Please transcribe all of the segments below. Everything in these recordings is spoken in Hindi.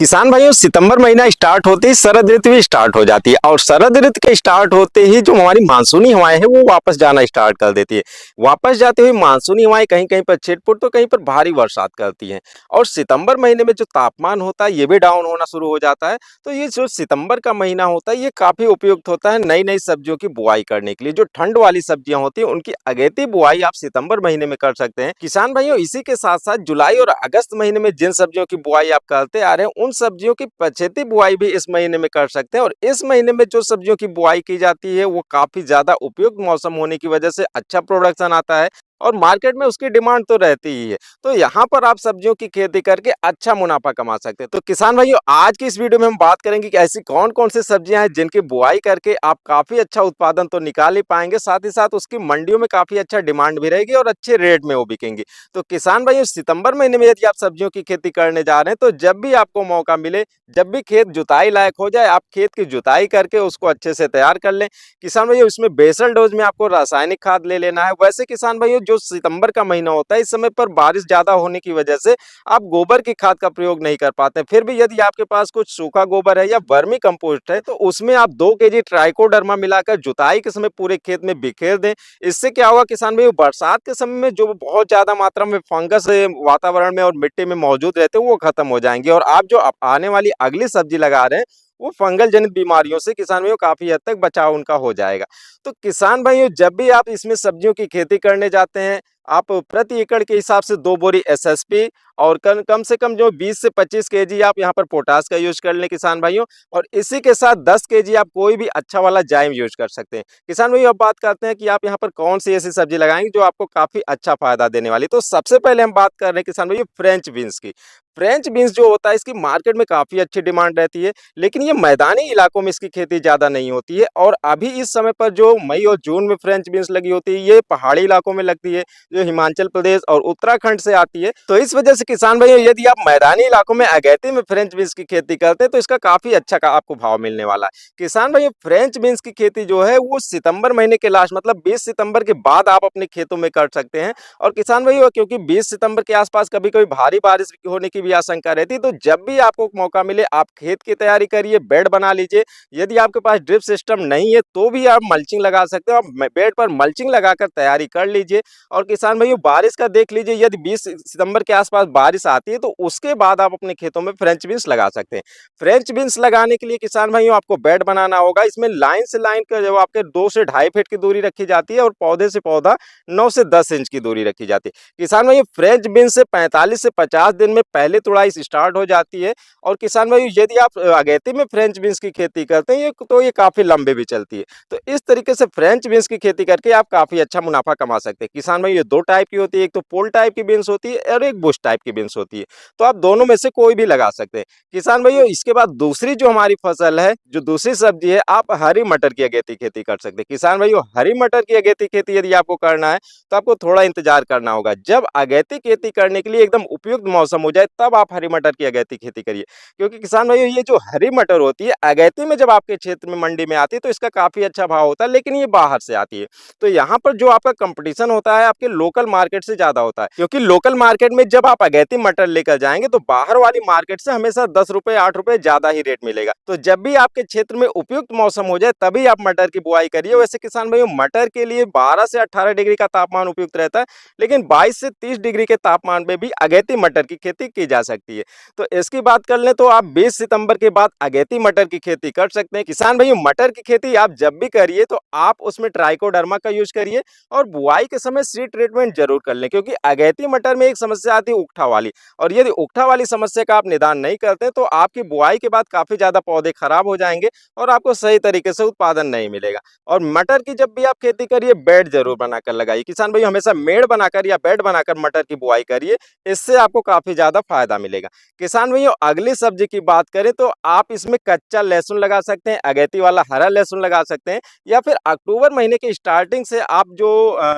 किसान भाइयों, सितंबर महीना स्टार्ट होते ही शरद ऋतु भी स्टार्ट हो जाती है और शरद ऋतु के स्टार्ट होते ही जो हमारी मानसूनी हवाएं हैं वो वापस जाना स्टार्ट कर देती है। वापस जाते हुए मानसूनी हवाएं कहीं कहीं पर छिटपुट तो कहीं पर भारी बरसात करती हैं। और सितंबर महीने में जो तापमान होता है ये भी डाउन होना शुरू हो जाता है। तो ये जो सितंबर का महीना होता है ये काफी उपयुक्त होता है नई नई सब्जियों की बुआई करने के लिए। जो ठंड वाली सब्जियां होती हैं उनकी अगेती बुआई आप सितंबर महीने में कर सकते हैं। किसान भाइयों, इसी के साथ साथ जुलाई और अगस्त महीने में जिन सब्जियों की बुआई आप करते आ रहे हैं उन सब्जियों की पछेती बुआई भी इस महीने में कर सकते हैं। और इस महीने में जो सब्जियों की बुआई की जाती है वो काफी ज्यादा उपयुक्त मौसम होने की वजह से अच्छा प्रोडक्शन आता है और मार्केट में उसकी डिमांड तो रहती ही है। तो यहाँ पर आप सब्जियों की खेती करके अच्छा मुनाफा कमा सकते हैं। तो किसान भाइयों, आज की इस वीडियो में हम बात करेंगे कि ऐसी कौन कौन सी सब्जियां हैं जिनकी बुआई करके आप काफी अच्छा उत्पादन तो निकाल ही पाएंगे, साथ ही साथ उसकी मंडियों में काफी अच्छा डिमांड भी रहेगी और अच्छे रेट में वो बिकेंगी। तो किसान भाइयों, सितंबर महीने में यदि आप सब्जियों की खेती करने जा रहे हैं तो जब भी आपको मौका मिले, जब भी खेत जुताई लायक हो जाए, आप खेत की जुताई करके उसको अच्छे से तैयार कर लें। किसान भाइयों, इसमें बेसल डोज में आपको रासायनिक खाद ले लेना है। वैसे किसान भाइयों, जो सितंबर का महीना होता है इस समय पर बारिश ज्यादा होने की वजह से आप गोबर की खाद का प्रयोग नहीं कर पाते। फिर भी यदि आपके पास कुछ सूखा गोबर है या वर्मी कंपोस्ट है तो उसमें आप 2 kg ट्राइकोडर्मा मिलाकर जुताई के समय पूरे खेत में बिखेर दें। इससे क्या होगा किसान भाइयों, बरसात के समय में जो बहुत ज्यादा मात्रा में फंगस वातावरण में और मिट्टी में मौजूद रहते हैं वो खत्म हो जाएंगे और आप जो आने वाली अगली सब्जी लगा रहे हैं वो फंगल जनित बीमारियों से किसान भाइयों काफी हद तक बचाव उनका हो जाएगा। तो किसान भाइयों, जब भी आप इसमें सब्जियों की खेती करने जाते हैं, आप प्रति एकड़ के हिसाब से 2 बोरी एसएसपी और कम से कम जो 20 से 25 केजी आप यहाँ पर पोटास का यूज कर लें किसान भाइयों। और इसी के साथ 10 केजी आप कोई भी अच्छा वाला जाइम यूज कर सकते हैं। किसान भाइयों, अब बात करते हैं कि आप यहाँ पर कौन सी ऐसी सब्जी लगाएंगे जो आपको काफी अच्छा फायदा देने वाली। तो सबसे पहले हम बात कर रहे हैं किसान भाइयों फ्रेंच बीन्स की। फ्रेंच बीन्स जो होता है इसकी मार्केट में काफी अच्छी डिमांड रहती है, लेकिन ये मैदानी इलाकों में इसकी खेती ज्यादा नहीं होती है। और अभी इस समय पर जो मई और जून में फ्रेंच बीन्स लगी होती है ये पहाड़ी इलाकों में लगती है, जो हिमाचल प्रदेश और उत्तराखंड से आती है। तो इस वजह से किसान भाइयों, यदि आप मैदानी इलाकों में अगेती में फ्रेंच बीन्स की खेती करते हैं तो इसका काफी अच्छा का आपको भाव मिलने वाला है। किसान भाइयों, फ्रेंच बीन्स की खेती जो है वो सितंबर महीने के लास्ट मतलब 20 सितंबर के बाद आप अपने खेतों में कर सकते हैं। और किसान भाइयों, क्योंकि 20 सितंबर के आसपास कभी कभी भारी बारिश होने की भी आशंका रहती है, तो जब भी आपको मौका मिले आप खेत की तैयारी करिए, बेड बना लीजिए। यदि आपके पास ड्रिप सिस्टम नहीं है तो भी आप मल्चिंग लगा सकते हो, आप बेड पर मल्चिंग लगाकर तैयारी कर लीजिए। और किसान भाइयों, बारिश का देख लीजिए, यदि 20 सितंबर के आसपास बारिश आती है तो उसके बाद आप अपने खेतों में फ्रेंच बीन्स लगा सकते हैं। फ्रेंच बीन्स लगाने के लिए किसान भाइयों आपको बेड बनाना होगा। इसमें लाइन से लाइन का जो आपके 2 से 2.5 फीट की दूरी रखी जाती है और पौधे से पौधा 9 से 10 इंच की दूरी रखी जाती है। किसान भाइयों, फ्रेंच बीन्स से 45 से 50 दिन में पहले तुड़ाई स्टार्ट हो जाती है। और किसान भाइयों, यदि आप अगेती में फ्रेंच बीन्स की खेती करते हैं तो ये काफी लंबे भी चलती है। तो इस तरीके से फ्रेंच बीन्स की खेती करके आप काफी अच्छा मुनाफा कमा सकते हैं। किसान भाई, ये 2 टाइप की होती है, एक तो पोल टाइप की बीन्स होती है और एक बुश टाइप की बीन्स होती है। तो आप दोनों में से कोई भी लगा सकते हैं। किसान भाइयों, इसके बाद दूसरी जो हमारी फसल है, जो दूसरी सब्जी है, आप हरी मटर की अगेती खेती कर सकते हैं। किसान भाइयों, हरी मटर की अगेती खेती यदि आपको करना है तो आपको थोड़ा इंतजार करना होगा। जब अगेती खेती करने के लिए एकदम उपयुक्त मौसम हो जाए तब आप हरी मटर की अगेती खेती करिए। क्योंकि किसान भाइयों, ये जो हरी मटर होती है अगेती में जब आपके क्षेत्र में मंडी में आती है तो इसका काफी अच्छा भाव होता है, लेकिन ये बाहर से आती है। तो यहाँ पर जो आपका कंपटीशन होता है आपके लोकल मार्केट से ज्यादा होता है, क्योंकि लोकल मार्केट में जब आप अगेती मटर लेकर जाएंगे तो बाहर वाली मार्केट से हमेशा 10 रुपए 8 रुपए ज्यादा ही रेट मिलेगा। तो जब भी आपके क्षेत्र में उपयुक्त मौसम हो जाए तभी आप मटर की बुआई करिए। वैसे किसान भाइयों, मटर के लिए 12 से 18 डिग्री का तापमान उपयुक्त रहता है, लेकिन 22 से 30 डिग्री के तापमान में भी अगेती मटर की खेती की जा सकती है। तो इसकी बात कर लें तो आप 20 सितंबर के बाद अगेती मटर की खेती कर सकते हैं। किसान भाइयों, मटर की खेती आप जब भी करिए तो आप उसमें ट्राइकोडर्मा का यूज करिए और बुआई के समय सीड ट्रीटमेंट जरूर कर लें, क्योंकि अगेती मटर में एक समस्या आती है उकठा वाली। और यदि उकठा वाली समस्या का आप निदान नहीं करते तो आपकी बुआई के बाद काफी ज्यादा पौधे खराब हो जाएंगे और आपको सही तरीके से उत्पादन नहीं मिलेगा। और मटर की जब भी आप खेती करिए बेड जरूर बनाकर लगाइए। किसान भाइयों, हमेशा मेड़ बनाकर या बेड बनाकर मटर की बुआई करिए, इससे आपको काफी ज्यादा फायदा मिलेगा। किसान भाइयों, अगली सब्जी की बात करें तो आप इसमें कच्चा लहसुन लगा सकते हैं, अगेती वाला हरा लहसुन लगा सकते हैं, या फिर अक्टूबर महीने के स्टार्टिंग से आप जो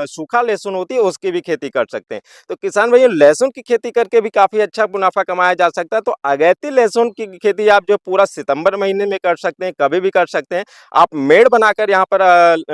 सूखा लहसुन होती है उसकी भी खेती कर सकते हैं। तो किसान भाइयों, लहसुन की खेती करके भी काफी अच्छा मुनाफा कमाया जा सकता है। तो अगेती लहसुन की खेती आप जो पूरा सितंबर महीने में कर सकते हैं, कभी भी कर सकते हैं। आप मेड़ बनाकर यहाँ पर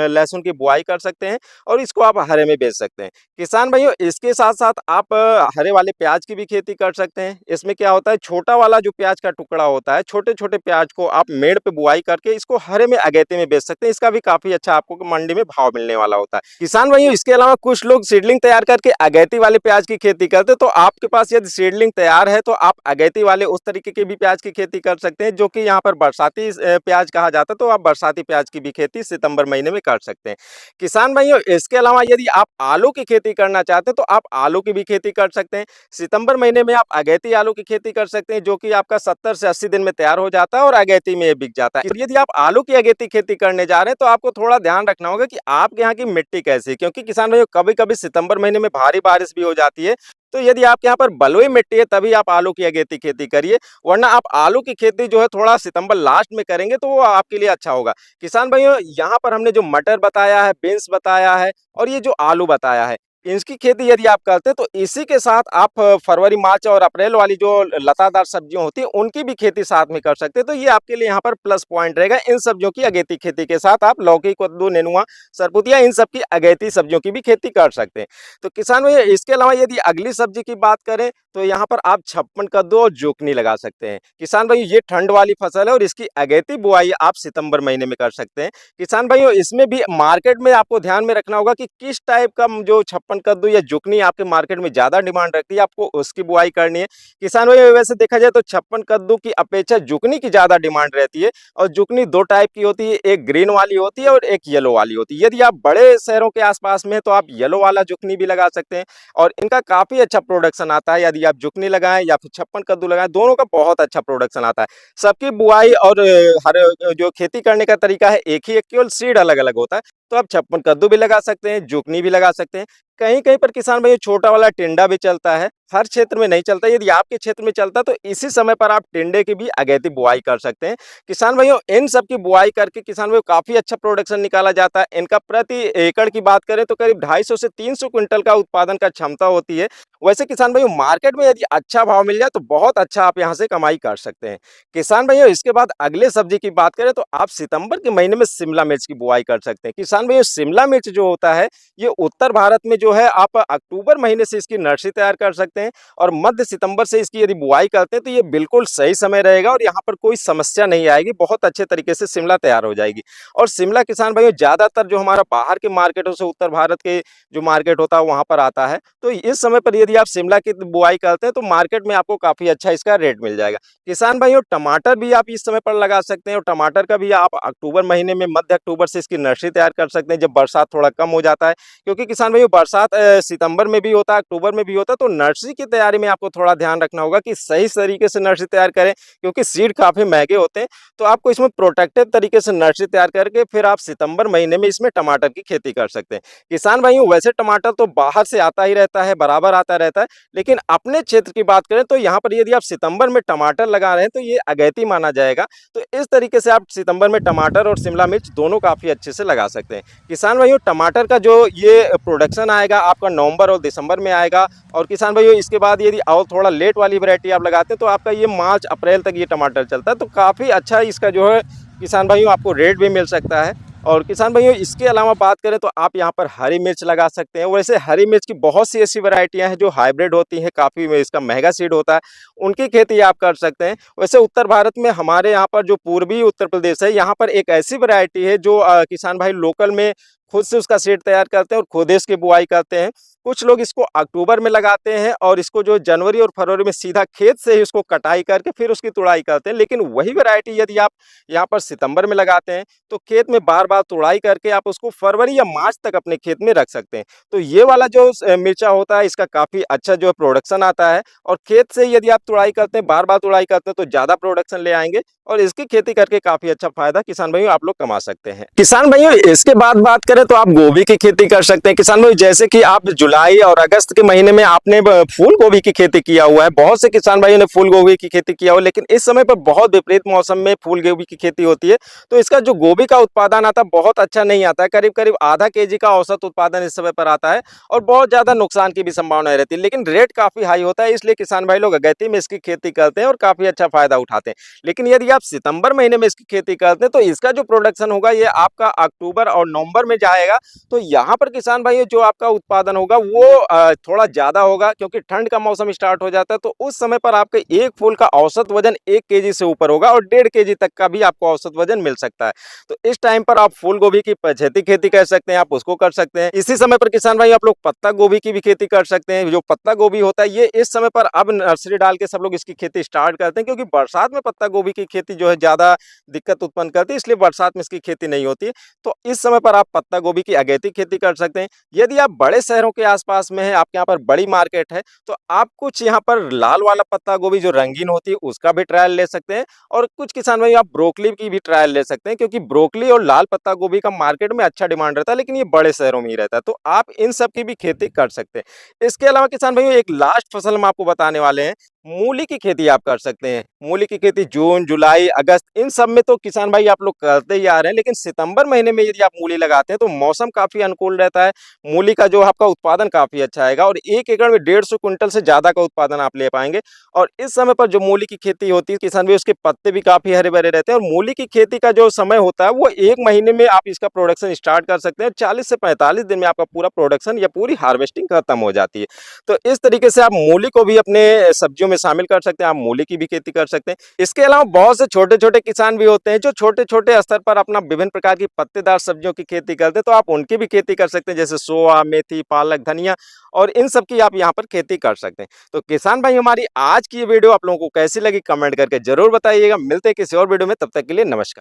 लहसुन की बुआई कर सकते हैं और इसको आप हरे में बेच सकते हैं। किसान भाइयों, इसके साथ साथ आप हरे वाले प्याज की भी खेती कर सकते करते हैं। इसमें क्या होता है, छोटा वाला जो प्याज का टुकड़ा होता है, छोटे-छोटे प्याज को आप मेड़ पे बुआई करके इसको हरे में अगेती में बेच सकते हैं। इसका भी काफ़ी अच्छा आपको मंडी में भाव मिलने वाला होता है। किसान भाइयों, इसके अलावा कुछ लोग सीडलिंग तैयार करके अगेती वाले प्याज की खेती करते हैं, तो आपके पास यदि सीडलिंग तैयार है तो आप अगेती वाले उस तरीके के भी प्याज की खेती कर सकते हैं, जो कि यहाँ पर बरसाती प्याज कहा जाता है। तो आप बरसाती प्याज की भी खेती सितंबर महीने में कर सकते हैं। किसान भाइयों, इसके अलावा यदि आप आलू की खेती करना चाहते हैं तो आप आलू की भी खेती कर सकते हैं। सितंबर महीने में आप अगेती आलू की खेती कर सकते हैं, जो कि आपका 70 से 80 दिन में तैयार हो जाता है और अगेती में बिक जाता है। यदि आप आलू की अगेती खेती करने जा रहे हैं तो आपको थोड़ा ध्यान रखना होगा कि आपके यहाँ की मिट्टी कैसी है, क्योंकि किसान भाइयों कभी-कभी सितंबर महीने में भारी बारिश भी हो जाती है। तो यदि आपके यहाँ पर बलुई मिट्टी है तभी आप आलू की अगेती खेती करिए, वरना आप आलू की खेती जो है थोड़ा सितंबर लास्ट में करेंगे तो वो आपके लिए अच्छा होगा। किसान भाइयों, यहाँ पर हमने जो मटर बताया है, बीन्स बताया है और ये जो आलू बताया है, इसकी खेती यदि आप करते हैं तो इसी के साथ आप फरवरी, मार्च और अप्रैल वाली जो लतादार सब्जियां होती हैं उनकी भी खेती साथ में कर सकते हैं। तो ये आपके लिए यहाँ पर प्लस पॉइंट रहेगा। इन सब्जियों की अगेती खेती के साथ आप लौकी, कद्दू, नेनुआ, सरपुतिया इन सब की अगेती सब्जियों की भी खेती कर सकते हैं। तो किसान भैया, इसके अलावा यदि अगली सब्जी की बात करें तो यहाँ पर आप छप्पन कद्दू और जुकनी लगा सकते हैं। किसान भाइयों, ये ठंड वाली फसल है और इसकी अगेती बुआई आप सितंबर महीने में कर सकते हैं। किसान भाइयों, इसमें भी मार्केट में आपको ध्यान में रखना होगा कि किस टाइप का जो छप्पन कद्दू या जुकनी आपके मार्केट में ज्यादा डिमांड रखती है, आपको उसकी बुआई करनी है। किसान भाइयों, वैसे देखा जाए तो छप्पन कद्दू की अपेक्षा जुकनी की ज्यादा डिमांड रहती है और जुकनी दो टाइप की होती है, एक ग्रीन वाली होती है और एक येलो वाली होती है। यदि आप बड़े शहरों के आसपास में हैं तो आप येलो वाला जुकनी भी लगा सकते हैं और इनका काफी अच्छा प्रोडक्शन आता है। यदि आप जुकनी लगाएं या फिर छप्पन कद्दू लगाएं, दोनों का बहुत अच्छा प्रोडक्शन आता है। सबकी बुआई और हर जो खेती करने का तरीका है एक ही है, केवल सीड अलग अलग होता है। तो आप छप्पन कद्दू भी लगा सकते हैं, जुकनी भी लगा सकते हैं। कहीं कहीं पर किसान भाई छोटा वाला टिंडा भी चलता है, हर क्षेत्र में नहीं चलता। यदि आपके क्षेत्र में चलता तो इसी समय पर आप टिंडे की भी अगेती बुआई कर सकते हैं। किसान भाइयों, इन सब की बुआई करके किसान भाइयों काफी अच्छा प्रोडक्शन निकाला जाता है। इनका प्रति एकड़ की बात करें तो करीब 250 से 300 क्विंटल का उत्पादन का क्षमता होती है। वैसे किसान भाइयों, मार्केट में यदि अच्छा भाव मिल जाए तो बहुत अच्छा आप यहाँ से कमाई कर सकते हैं। किसान भाइयों, इसके बाद अगले सब्जी की बात करें तो आप सितंबर के महीने में शिमला मिर्च की बुआई कर सकते हैं। किसान भाइयों, शिमला मिर्च जो होता है ये उत्तर भारत में जो है आप अक्टूबर महीने से इसकी नर्सरी तैयार कर सकते हैं और मध्य सितंबर से इसकी यदि बुआई करते हैं तो ये बिल्कुल सही समय रहेगा और यहाँ पर कोई समस्या नहीं आएगी, बहुत अच्छे तरीके से शिमला तैयार हो जाएगी। और शिमला किसान भाइयों ज्यादातर जो हमारा बाहर के मार्केटों से उत्तर भारत के जो मार्केट होता है वहां पर आता है। तो इस समय पर यदि आप शिमला की बुआई करते हैं तो मार्केट में आपको काफी अच्छा इसका रेट मिल जाएगा। किसान भाइयों, टमाटर भी आप इस समय पर लगा सकते हैं और टमाटर का भी आप अक्टूबर महीने में, मध्य अक्टूबर से इसकी नर्सरी तैयार कर सकते हैं जब बरसात थोड़ा कम हो जाता है। क्योंकि किसान भाइयों बरसात सितंबर में भी होता है, अक्टूबर में भी होता है। तो नर्सरी की तैयारी में आपको थोड़ा ध्यान रखना होगा कि सही तरीके से नर्सरी तैयार करें, क्योंकि सीड काफी महंगे होते हैं। तो आपको इसमें प्रोटेक्टिव तरीके से नर्सरी तैयार करके फिर आप सितंबर महीने में इसमें टमाटर की खेती कर सकते हैं। किसान भाइयों, वैसे टमाटर तो बाहर से आता ही रहता है, बराबर आता रहता है, लेकिन अपने क्षेत्र की बात करें तो यहाँ पर यदि आप सितंबर में टमाटर लगा रहे हैं तो ये अगैती माना जाएगा। तो इस तरीके से आप सितंबर में टमाटर और शिमला मिर्च दोनों काफी अच्छे से लगा सकते हैं। किसान भाइयों, टमाटर का जो ये प्रोडक्शन आएगा आपका नवंबर और दिसंबर में आएगा और किसान भाइयों इसके बाद यदि और थोड़ा लेट वाली वैरायटी आप लगाते हैं तो आपका ये मार्च अप्रैल तक ये टमाटर चलता है। तो काफ़ी अच्छा इसका जो है किसान भाइयों आपको रेट भी मिल सकता है। और किसान भाइयों, इसके अलावा बात करें तो आप यहाँ पर हरी मिर्च लगा सकते हैं। वैसे हरी मिर्च की बहुत सी ऐसी वैरायटियां हैं जो हाइब्रिड होती हैं, काफ़ी इसका महंगा सीड होता है, उनकी खेती आप कर सकते हैं। वैसे उत्तर भारत में हमारे यहाँ पर जो पूर्वी उत्तर प्रदेश है, यहाँ पर एक ऐसी वैरायटी है जो किसान भाई लोकल में खुद से उसका सीड तैयार करते हैं और खुद इसकी बुआई करते हैं। कुछ लोग इसको अक्टूबर में लगाते हैं और इसको जो जनवरी और फरवरी में सीधा खेत से ही उसको कटाई करके फिर उसकी तुड़ाई करते हैं। लेकिन वही वैरायटी यदि आप यहाँ पर सितंबर में लगाते हैं तो खेत में बार बार तुड़ाई करके आप उसको फरवरी या मार्च तक अपने खेत में रख सकते हैं। तो ये वाला जो मिर्चा होता है इसका काफ़ी अच्छा जो है प्रोडक्शन आता है और खेत से यदि आप तुड़ाई करते हैं, बार बार तुड़ाई करते हैं तो ज़्यादा प्रोडक्शन ले आएंगे और इसकी खेती करके काफ़ी अच्छा फायदा किसान भाइयों आप लोग कमा सकते हैं। किसान भाइयों, इसके बाद बात करें तो आप गोभी की खेती कर सकते हैं। किसान भाइयों, जैसे कि आप जुलाई और अगस्त के महीने में आपने फूल गोभी की खेती किया हुआ है, बहुत से किसान भाइयों ने फूल गोभी की खेती किया हुआ है, लेकिन इस समय पर बहुत विपरीत मौसम में फूल गोभी की खेती होती है तो इसका जो गोभी का उत्पादन आता है बहुत अच्छा नहीं आता है। करीब करीब आधा केजी का औसत उत्पादन इस समय पर आता है और बहुत ज़्यादा नुकसान की भी संभावना रहती है, लेकिन रेट काफ़ी हाई होता है, इसलिए किसान भाई लोग अगैती में इसकी खेती करते हैं और काफ़ी अच्छा फायदा उठाते हैं। लेकिन यदि आप सितंबर महीने में इसकी खेती करते हैं तो इसका जो प्रोडक्शन होगा ये आपका अक्टूबर और नवंबर में आएगा तो यहाँ पर किसान भाइयों जो आपका उत्पादन होगा वो थोड़ा ज़्यादा होगा, क्योंकि ठंड का मौसम स्टार्ट हो जाता है। तो उस समय पर आपके एक फूल का औसत वजन 1 केजी से ऊपर होगा और 1.5 केजी तक का भी आपको औसत वजन मिल सकता है। तो इस टाइम पर आप फूल गोभी की पछेती खेती कर सकते हैं, आप उसको कर सकते हैं। इसी समय पर किसान भाई आप लोग पत्ता गोभी की भी खेती कर सकते हैं। जो पत्ता गोभी होता है ये इस समय पर अब नर्सरी डाल के सब लोग इसकी खेती स्टार्ट करते हैं, क्योंकि बरसात में पत्ता गोभी की खेती जो है ज़्यादा दिक्कत उत्पन्न करती है, इसलिए बरसात में इसकी खेती नहीं होती है। तो इस समय पर आप पत्ता गोभी की अगेती खेती कर सकते हैं। यदि आप बड़े शहरों के आसपास में हैं, आपके यहाँ पर बड़ी मार्केट है, तो आप कुछ यहाँ पर लाल वाला पत्ता गोभी जो रंगीन होती है उसका भी ट्रायल ले सकते हैं, और कुछ किसान भाई आप ब्रोकली की भी ट्रायल ले सकते हैं, क्योंकि ब्रोकली और लाल पत्ता गोभी का मार्केट में अच्छा डिमांड रहता है, लेकिन ये बड़े शहरों में ही रहता है। तो आप इन सब की भी खेती कर सकते हैं। इसके अलावा किसान भाइयों एक लास्ट फसल हम आपको बताने वाले हैं, मूली की खेती आप कर सकते हैं। मूली की खेती जून, जुलाई, अगस्त इन सब में तो किसान भाई आप लोग करते ही आ रहे हैं, लेकिन सितंबर महीने में यदि आप मूली लगाते हैं तो मौसम काफी अनुकूल रहता है। मूली का जो आपका उत्पादन काफी अच्छा आएगा और 1 एकड़ में 150 क्विंटल से ज्यादा का उत्पादन आप ले पाएंगे। और इस समय पर जो मूली की खेती होती है किसान भाई उसके पत्ते भी काफी हरे भरे रहते हैं, और मूली की खेती का जो समय होता है वो 1 महीने में आप इसका प्रोडक्शन स्टार्ट कर सकते हैं। 40 से 45 दिन में आपका पूरा प्रोडक्शन या पूरी हार्वेस्टिंग खत्म हो जाती है। तो इस तरीके से आप मूली को भी अपने सब्जियों में शामिल कर सकते हैं, आप मूली की भी खेती कर सकते हैं। इसके अलावा बहुत से छोटे-छोटे किसान भी होते हैं जो छोटे-छोटे स्तर पर अपना विभिन्न प्रकार की पत्तेदार सब्जियों की खेती करते हैं, तो आप उनकी भी खेती कर सकते हैं, जैसे सोया, मेथी, पालक, धनिया और इन सब की आप यहाँ पर खेती कर सकते हैं। तो किसान भाई हमारी आज की ये वीडियो आप लोगों को कैसी लगी कमेंट करके जरूर बताइएगा। मिलते हैं किसी और वीडियो में, तब तक के लिए नमस्कार।